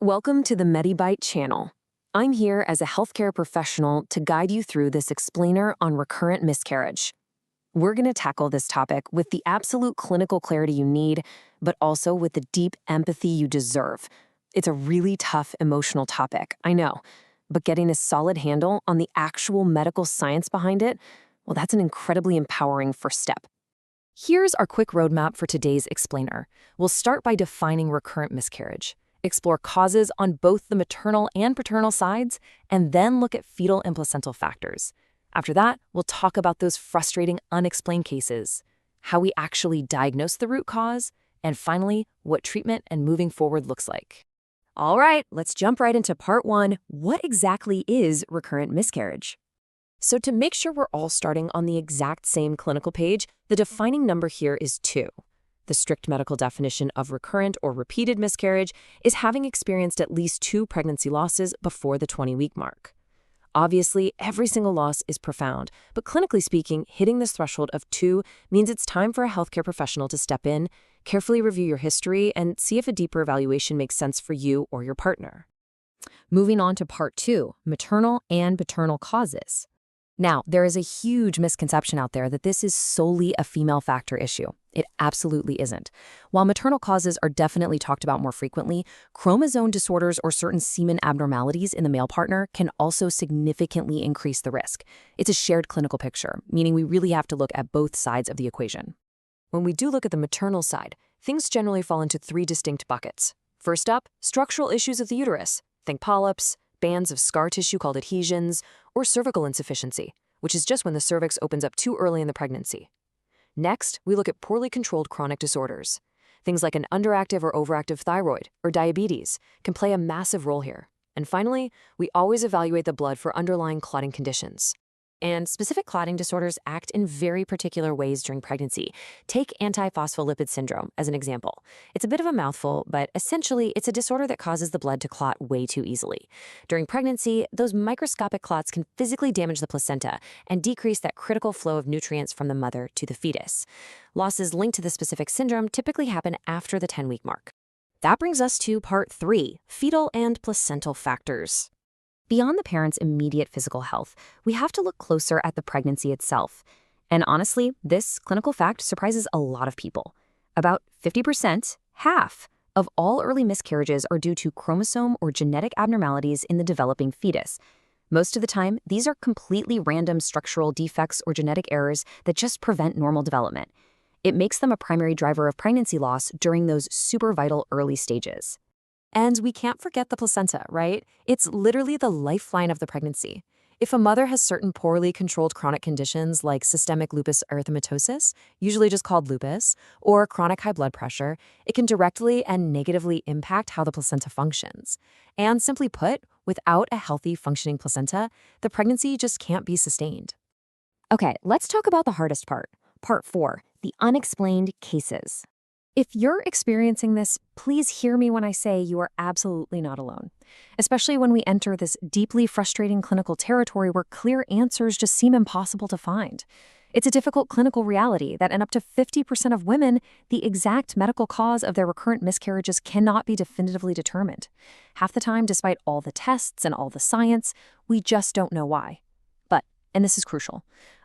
Welcome to the MediByte channel. I'm here as a healthcare professional to guide you through this explainer on recurrent miscarriage. We're going to tackle this topic with the absolute clinical clarity you need, but also with the deep empathy you deserve. It's a really tough emotional topic, I know, but getting a solid handle on the actual medical science behind it, well, that's an incredibly empowering first step. Here's our quick roadmap for today's explainer. We'll start by defining recurrent miscarriage, explore causes on both the maternal and paternal sides, and then look at fetal and placental factors. After that, we'll talk about those frustrating unexplained cases, how we actually diagnose the root cause, and finally, what treatment and moving forward looks like. All right, let's jump right into part one. What exactly is recurrent miscarriage? So to make sure we're all starting on the exact same clinical page, the defining number here is 2. The strict medical definition of recurrent or repeated miscarriage is having experienced at least 2 pregnancy losses before the 20-week mark. Obviously, every single loss is profound, but clinically speaking, hitting this threshold of 2 means it's time for a healthcare professional to step in, carefully review your history, and see if a deeper evaluation makes sense for you or your partner. Moving on to part 2, maternal and paternal causes. Now, there is a huge misconception out there that this is solely a female factor issue. It absolutely isn't. While maternal causes are definitely talked about more frequently, chromosome disorders or certain semen abnormalities in the male partner can also significantly increase the risk. It's a shared clinical picture, meaning we really have to look at both sides of the equation. When we do look at the maternal side, things generally fall into 3 distinct buckets. First up, structural issues of the uterus. Think polyps, bands of scar tissue called adhesions, or cervical insufficiency, which is just when the cervix opens up too early in the pregnancy. Next, we look at poorly controlled chronic disorders. Things like an underactive or overactive thyroid or diabetes can play a massive role here. And finally, we always evaluate the blood for underlying clotting conditions. And specific clotting disorders act in very particular ways during pregnancy. Take antiphospholipid syndrome as an example. It's a bit of a mouthful, but essentially it's a disorder that causes the blood to clot way too easily. During pregnancy, those microscopic clots can physically damage the placenta and decrease that critical flow of nutrients from the mother to the fetus. Losses linked to the specific syndrome typically happen after the 10-week mark. That brings us to part 3, fetal and placental factors. Beyond the parent's immediate physical health, we have to look closer at the pregnancy itself. And honestly, this clinical fact surprises a lot of people. About 50%, half, of all early miscarriages are due to chromosome or genetic abnormalities in the developing fetus. Most of the time, these are completely random structural defects or genetic errors that just prevent normal development. It makes them a primary driver of pregnancy loss during those super vital early stages. And we can't forget the placenta, right? It's literally the lifeline of the pregnancy. If a mother has certain poorly controlled chronic conditions like systemic lupus erythematosus, usually just called lupus, or chronic high blood pressure, it can directly and negatively impact how the placenta functions. And simply put, without a healthy functioning placenta, the pregnancy just can't be sustained. Okay, let's talk about the hardest part. Part 4, the unexplained cases. If you're experiencing this, please hear me when I say you are absolutely not alone, especially when we enter this deeply frustrating clinical territory where clear answers just seem impossible to find. It's a difficult clinical reality that in up to 50% of women, the exact medical cause of their recurrent miscarriages cannot be definitively determined. Half the time, despite all the tests and all the science, we just don't know why. But, and this is crucial,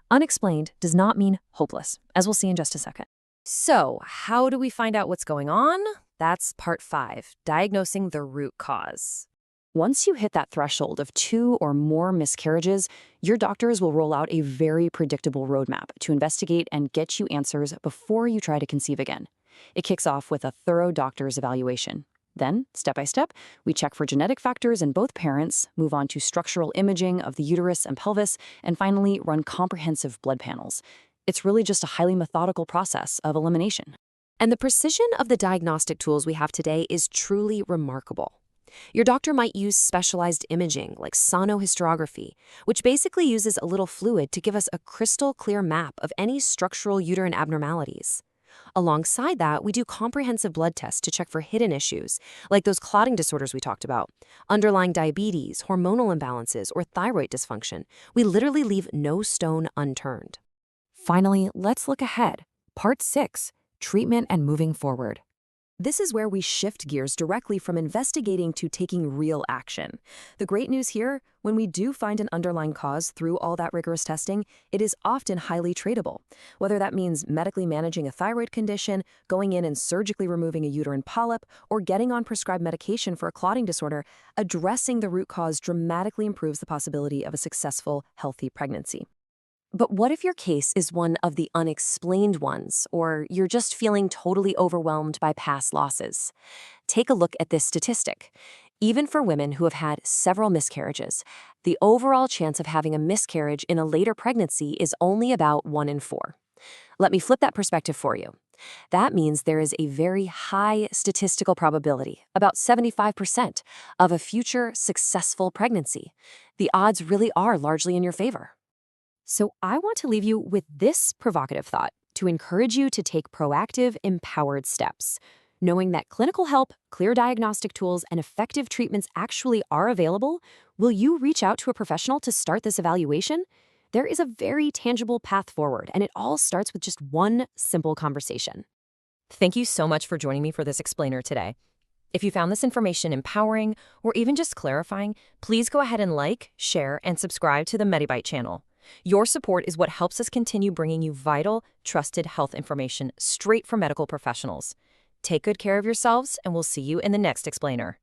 unexplained does not mean hopeless, as we'll see in just a second. So, how do we find out what's going on? That's part 5, diagnosing the root cause. Once you hit that threshold of 2 or more miscarriages, your doctors will roll out a very predictable roadmap to investigate and get you answers before you try to conceive again. It kicks off with a thorough doctor's evaluation. Then, step by step, we check for genetic factors in both parents, move on to structural imaging of the uterus and pelvis, and finally run comprehensive blood panels. It's really just a highly methodical process of elimination. And the precision of the diagnostic tools we have today is truly remarkable. Your doctor might use specialized imaging like sonohysterography, which basically uses a little fluid to give us a crystal clear map of any structural uterine abnormalities. Alongside that, we do comprehensive blood tests to check for hidden issues, like those clotting disorders we talked about, underlying diabetes, hormonal imbalances, or thyroid dysfunction. We literally leave no stone unturned. Finally, let's look ahead. Part 6, treatment and moving forward. This is where we shift gears directly from investigating to taking real action. The great news here, when we do find an underlying cause through all that rigorous testing, it is often highly treatable. Whether that means medically managing a thyroid condition, going in and surgically removing a uterine polyp, or getting on prescribed medication for a clotting disorder, addressing the root cause dramatically improves the possibility of a successful, healthy pregnancy. But what if your case is one of the unexplained ones, or you're just feeling totally overwhelmed by past losses? Take a look at this statistic. Even for women who have had several miscarriages, the overall chance of having a miscarriage in a later pregnancy is only about 1 in 4. Let me flip that perspective for you. That means there is a very high statistical probability, about 75%, of a future successful pregnancy. The odds really are largely in your favor. So I want to leave you with this provocative thought to encourage you to take proactive, empowered steps. Knowing that clinical help, clear diagnostic tools, and effective treatments actually are available, will you reach out to a professional to start this evaluation? There is a very tangible path forward, and it all starts with just one simple conversation. Thank you so much for joining me for this explainer today. If you found this information empowering or even just clarifying, please go ahead and like, share, and subscribe to the MediByte channel. Your support is what helps us continue bringing you vital, trusted health information straight from medical professionals. Take good care of yourselves, and we'll see you in the next explainer.